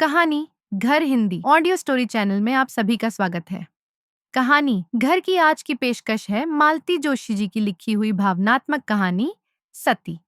कहानी घर Hindi audio story channel में आप सभी का स्वागत है। कहानी घर की आज की पेशकश है मालती जोशी जी की लिखी हुई भावनात्मक कहानी सती।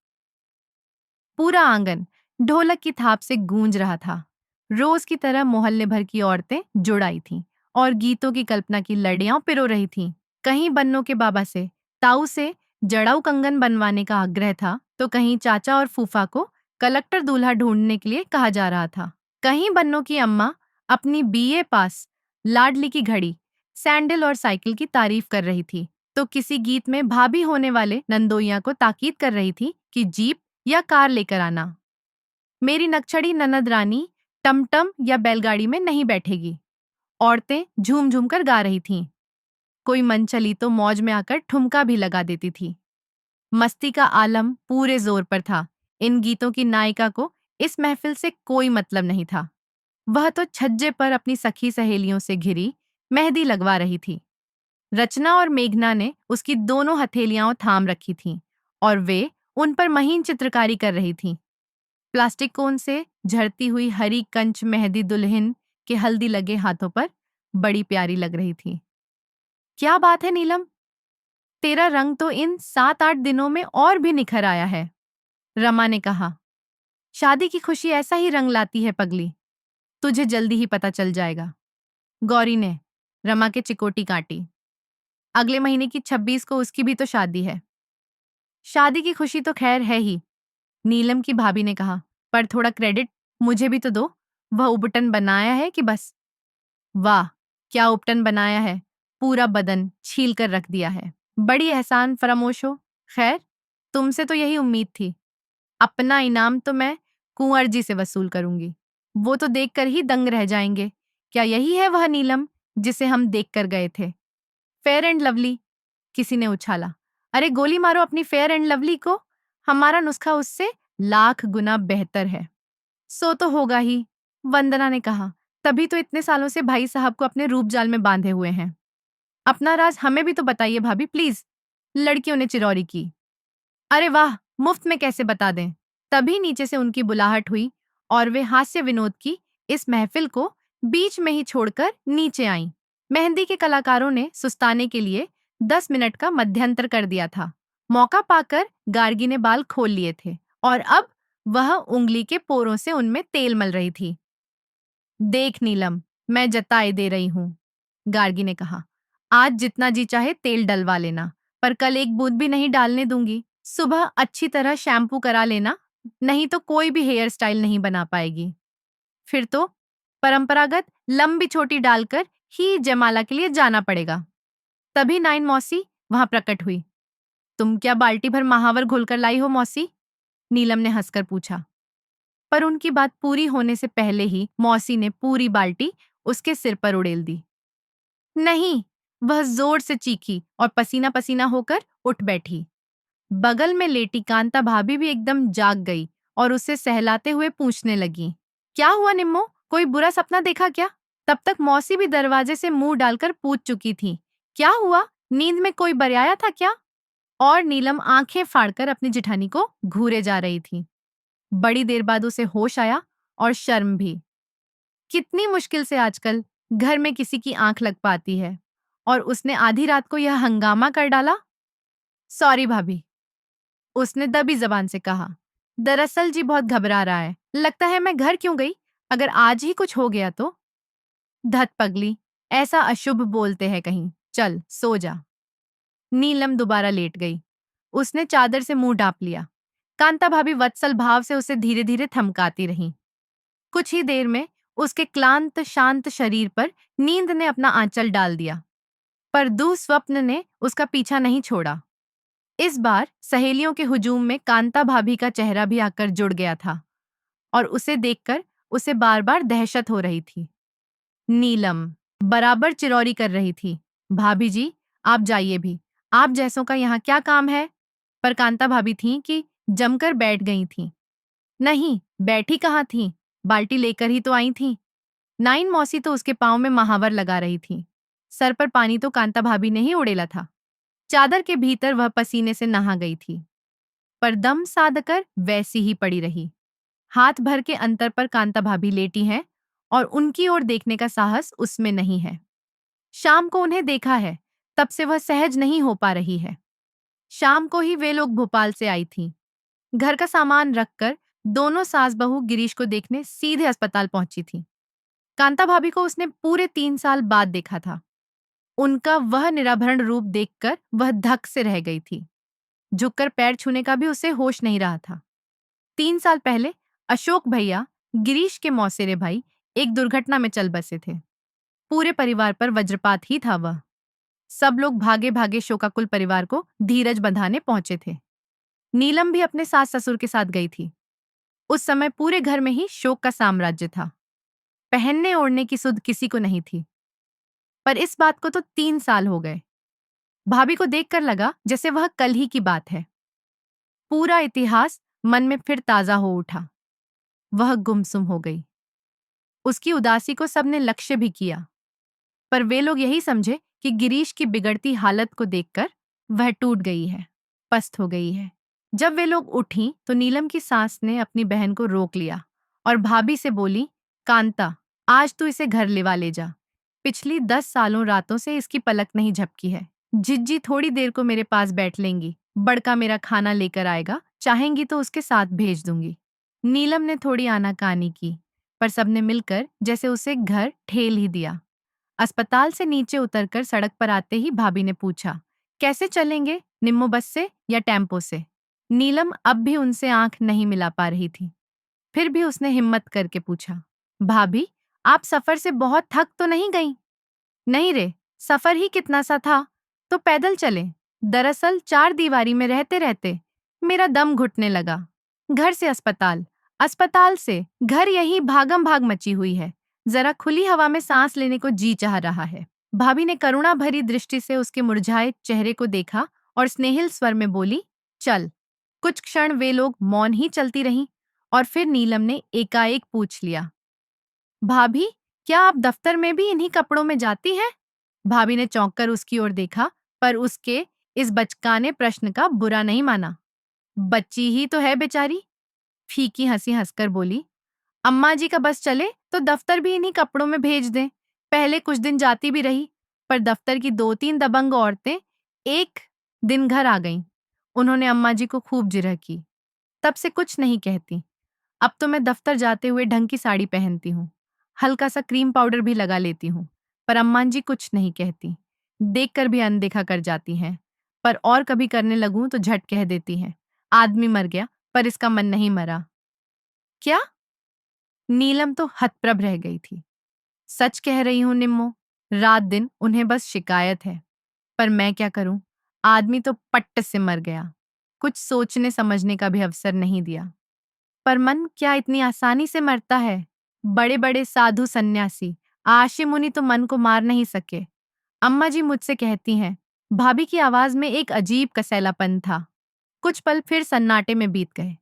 पूरा आंगन ढोलक की थाप से गूंज रहा था। रोज की तरह मोहल्ले भर की औरतें जुड़ आई थीं और गीतों की कल्पना की लड़ियां पिरो रही थीं। कहीं बन्नों के बाबा से, ताऊ से जड़ाऊ कंगन बनवाने का आग्रह था, तो कहीं चाचा और फूफा को कलेक्टर दूल्हा ढूंढने के लिए कहा जा रहा था। कहीं बन्नों की अम्मा अपनी बीए पास लाडली की घड़ी, सैंडल और साइकिल की तारीफ कर रही थी, तो किसी गीत में भाभी होने वाले नंदोइया को ताकीद कर रही थी कि जीप या कार लेकर आना। मेरी नक्छड़ी ननद रानी टमटम या बैलगाड़ी में नहीं बैठेगी। औरतें झूम झूम कर गा रही थीं। कोई मन चली तो मौज में आकर ठुमका भी लगा देती थी। मस्ती का आलम पूरे जोर पर था। इन गीतों की नायिका को इस महफिल से कोई मतलब नहीं था। वह तो छज्जे पर अपनी सखी सहेलियों से घिरी मेहंदी लगवा रही थी। रचना और मेघना ने उसकी दोनों हथेलियां थाम रखी थीं और वे उन पर महीन चित्रकारी कर रही थीं। प्लास्टिक कोन से झड़ती हुई हरी कंच मेहंदी दुल्हन के हल्दी लगे हाथों पर बड़ी प्यारी लग रही थी। क्या बात है नीलम, तेरा रंग तो इन 7-8 दिनों में और भी निखर आया है, रमा ने कहा। शादी की खुशी ऐसा ही रंग लाती है पगली, तुझे जल्दी ही पता चल जाएगा। गौरी ने रमा के चिकोटी काटी। अगले महीने की 26 को उसकी भी तो शादी है। शादी की खुशी तो खैर है ही, नीलम की भाभी ने कहा, पर थोड़ा क्रेडिट मुझे भी तो दो। वह उबटन बनाया है कि बस? वाह, क्या उपटन बनाया है, पूरा बदन छील कर रख दिया है। बड़ी एहसान फरामोश हो। खैर, तुमसे तो यही उम्मीद थी। अपना इनाम तो मैं कुंवर जी से वसूल करूंगी, वो तो देखकर ही दंग रह जाएंगे। क्या यही है वह नीलम जिसे हम देख कर गए थे? फेयर एंड लवली, किसी ने उछाला। अरे गोली मारो अपनी फेयर एंड लवली को, हमारा नुस्खा उससे लाख गुना बेहतर है। सो तो होगा ही, वंदना ने कहा। तभी तो इतने सालों से भाई साहब को अपने रूप जाल में बांधे हुए हैं। अपना राज हमें भी तो बताइए भाभी प्लीज, लड़कियों ने चिरौरी की। अरे वाह, मुफ्त में कैसे बता दें। तभी नीचे से उनकी बुलाहट हुई और वे हास्य विनोद की इस महफिल को बीच में ही छोड़कर नीचे आईं। मेहंदी के कलाकारों ने सुस्ताने के लिए 10 मिनट का मध्यंतर कर दिया था। मौका पाकर गार्गी ने बाल खोल लिए थे और अब वह उंगली के पोरों से उनमें तेल मल रही थी। देख नीलम, मैं जताए दे रही हूँ, गार्गी ने कहा। आज जितना जी चाहे तेल डलवा लेना, पर कल एक बूंद भी नहीं डालने दूंगी। सुबह अच्छी तरह शैम्पू करा लेना, नहीं तो कोई भी हेयर स्टाइल नहीं बना पाएगी। फिर तो परंपरागत लंबी छोटी डालकर ही जयमाला के लिए जाना पड़ेगा। तभी नाइन मौसी वहां प्रकट हुई। तुम क्या बाल्टी भर महावर घोलकर लाई हो मौसी? नीलम ने हंसकर पूछा। पर उनकी बात पूरी होने से पहले ही मौसी ने पूरी बाल्टी उसके सिर पर उड़ेल दी। नहीं, वह जोर से चीखी और पसीना पसीना होकर उठ बैठी। बगल में लेटी कांता भाभी भी एकदम जाग गई और उसे सहलाते हुए पूछने लगी, क्या हुआ निम्मो, कोई बुरा सपना देखा क्या? तब तक मौसी भी दरवाजे से मुंह डालकर पूछ चुकी थी, क्या हुआ, नींद में कोई बरयाया था क्या? और नीलम आंखें फाड़कर अपनी जिठानी को घूरे जा रही थी। बड़ी देर बाद उसे होश आया और शर्म भी। कितनी मुश्किल से आजकल घर में किसी की आंख लग पाती है, और उसने आधी रात को यह हंगामा कर डाला। सॉरी भाभी, उसने दबी जबान से कहा। दरअसल जी बहुत घबरा रहा है, लगता है मैं घर क्यों गई, अगर आज ही कुछ हो गया तो। धत पगली, ऐसा अशुभ बोलते हैं कहीं, चल सो जा। नीलम दोबारा लेट गई। उसने चादर से मुंह ढांप लिया। कांता भाभी वत्सल भाव से उसे धीरे धीरे थमकाती रहीं। कुछ ही देर में उसके क्लांत शांत शरीर पर नींद ने अपना आंचल डाल दिया, पर दुःस्वप्न ने उसका पीछा नहीं छोड़ा। इस बार सहेलियों के हुजूम में कांता भाभी का चेहरा भी आकर जुड़ गया था और उसे देखकर उसे बार बार दहशत हो रही थी। नीलम बराबर चिरौरी कर रही थी। भाभी जी, आप जाइए भी, आप जैसों का यहाँ क्या काम है? पर कांता भाभी थीं कि जमकर बैठ गई थीं। नहीं, बैठी कहाँ थीं, बाल्टी लेकर ही तो आई थीं। नाइन मौसी तो उसके पांव में महावर लगा रही थी। सर पर पानी तो कांता भाभी ने ही उड़ेला था। चादर के भीतर वह पसीने से नहा गई थी, पर दम साधकर वैसी ही पड़ी रही। हाथ भर के अंतर पर कांता भाभी लेटी हैं और उनकी ओर देखने का साहस उसमें नहीं है। शाम को उन्हें देखा है, तब से वह सहज नहीं हो पा रही है। शाम को ही वे लोग भोपाल से आई थीं। घर का सामान रखकर दोनों सास बहू गिरीश को देखने सीधे अस्पताल पहुंची थीं। कांता भाभी को उसने पूरे 3 साल बाद देखा था। उनका वह निराभरण रूप देखकर वह धक से रह गई थी। झुककर पैर छूने का भी उसे होश नहीं रहा था। 3 साल पहले अशोक भैया, गिरीश के मौसेरे भाई, एक दुर्घटना में चल बसे थे। पूरे परिवार पर वज्रपात ही था वह। सब लोग भागे भागे शोकाकुल परिवार को धीरज बंधाने पहुंचे थे। नीलम भी अपने सास ससुर के साथ गई थी। उस समय पूरे घर में ही शोक का साम्राज्य था। पहनने ओढ़ने की सुध किसी को नहीं थी। पर इस बात को तो 3 साल हो गए। भाभी को देखकर लगा जैसे वह कल ही की बात है। पूरा इतिहास मन में फिर ताजा हो उठा। वह गुमसुम हो गई। उसकी उदासी को सबने लक्ष्य भी किया, पर वे लोग यही समझे कि गिरीश की बिगड़ती हालत को देखकर वह टूट गई है, पस्त हो गई है। जब वे लोग उठी तो नीलम की सास ने अपनी बहन को रोक लिया और भाभी से बोली, कांता, आज तू इसे घर लेवा ले जा। पिछली 10 सालों रातों से इसकी पलक नहीं झपकी है। जिज्जी थोड़ी देर को मेरे पास बैठ लेंगी, बड़का मेरा खाना लेकर आएगा, चाहेंगी तो उसके साथ भेज दूंगी। नीलम ने थोड़ी आनाकानी की, पर सबने मिलकर जैसे उसे घर ठेल ही दिया। अस्पताल से नीचे उतरकर सड़क पर आते ही भाभी ने पूछा, कैसे चलेंगे, निम्मो बस से या टेम्पो से? नीलम अब भी उनसे आंख नहीं मिला पा रही थी। फिर भी उसने हिम्मत करके पूछा, भाभी, आप सफर से बहुत थक तो नहीं गई? नहीं रे, सफर ही कितना सा था, तो पैदल चले। दरअसल 4 दीवारी में रहते रहते मेरा दम घुटने लगा। घर से अस्पताल, अस्पताल से घर, यही भागम भाग मची हुई है। जरा खुली हवा में सांस लेने को जी चाह रहा है। भाभी ने करुणा भरी दृष्टि से उसके मुरझाए चेहरे को देखा और स्नेहिल स्वर में बोली, चल। कुछ क्षण वे लोग मौन ही चलती रहीं और फिर नीलम ने एकाएक पूछ लिया, भाभी, क्या आप दफ्तर में भी इन्हीं कपड़ों में जाती हैं? भाभी ने चौंककर उसकी ओर देखा, पर उसके इस बचकाने प्रश्न का बुरा नहीं माना। बच्ची ही तो है बेचारी। फीकी हंसी हंसकर बोली, अम्मा जी का बस चले तो दफ्तर भी इन्हीं कपड़ों में भेज दें। पहले कुछ दिन जाती भी रही, पर दफ्तर की 2-3 दबंग औरतें एक दिन घर आ गईं। उन्होंने अम्मा जी को खूब जिरह की। तब से कुछ नहीं कहती। अब तो मैं दफ्तर जाते हुए ढंग की साड़ी पहनती हूँ, हल्का सा क्रीम पाउडर भी लगा लेती हूँ, पर अम्मा जी कुछ नहीं कहती। देखकर भी अनदेखा कर जाती हैं, पर और कभी करने लगूं तो झट कह देती हैं, आदमी मर गया पर इसका मन नहीं मरा। क्या? नीलम तो हतप्रभ रह गई थी। सच कह रही हूं निम्मो, रात दिन उन्हें बस शिकायत है, पर मैं क्या करूं? आदमी तो पट्ट से मर गया। कुछ सोचने समझने का भी अवसर नहीं दिया। पर मन क्या इतनी आसानी से मरता है? बड़े बड़े साधु सन्यासी, आशी मुनि तो मन को मार नहीं सके। अम्मा जी मुझसे कहती हैं। भाभी की आवाज में एक अजीब कसैलापन था। कुछ पल फिर सन्नाटे में बीत गए।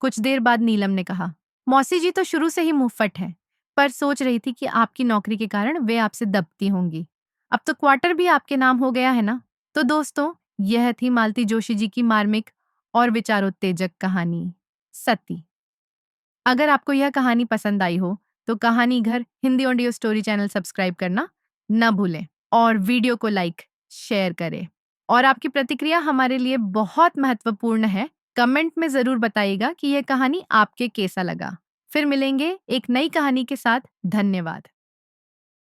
कुछ देर बाद नीलम ने कहा, मौसी जी तो शुरू से ही मुंहफट है, पर सोच रही थी कि आपकी नौकरी के कारण वे आपसे दबती होंगी। अब तो क्वार्टर भी आपके नाम हो गया है ना? तो दोस्तों, यह थी मालती जोशी जी की मार्मिक और विचारोत्तेजक कहानी, सती। अगर आपको यह कहानी पसंद आई हो तो कहानी घर Hindi audio story channel subscribe करना न भूलें और वीडियो को लाइक शेयर करें। और आपकी प्रतिक्रिया हमारे लिए बहुत महत्वपूर्ण है। कमेंट में जरूर बताइएगा कि यह कहानी आपके कैसा लगा। फिर मिलेंगे एक नई कहानी के साथ। धन्यवाद।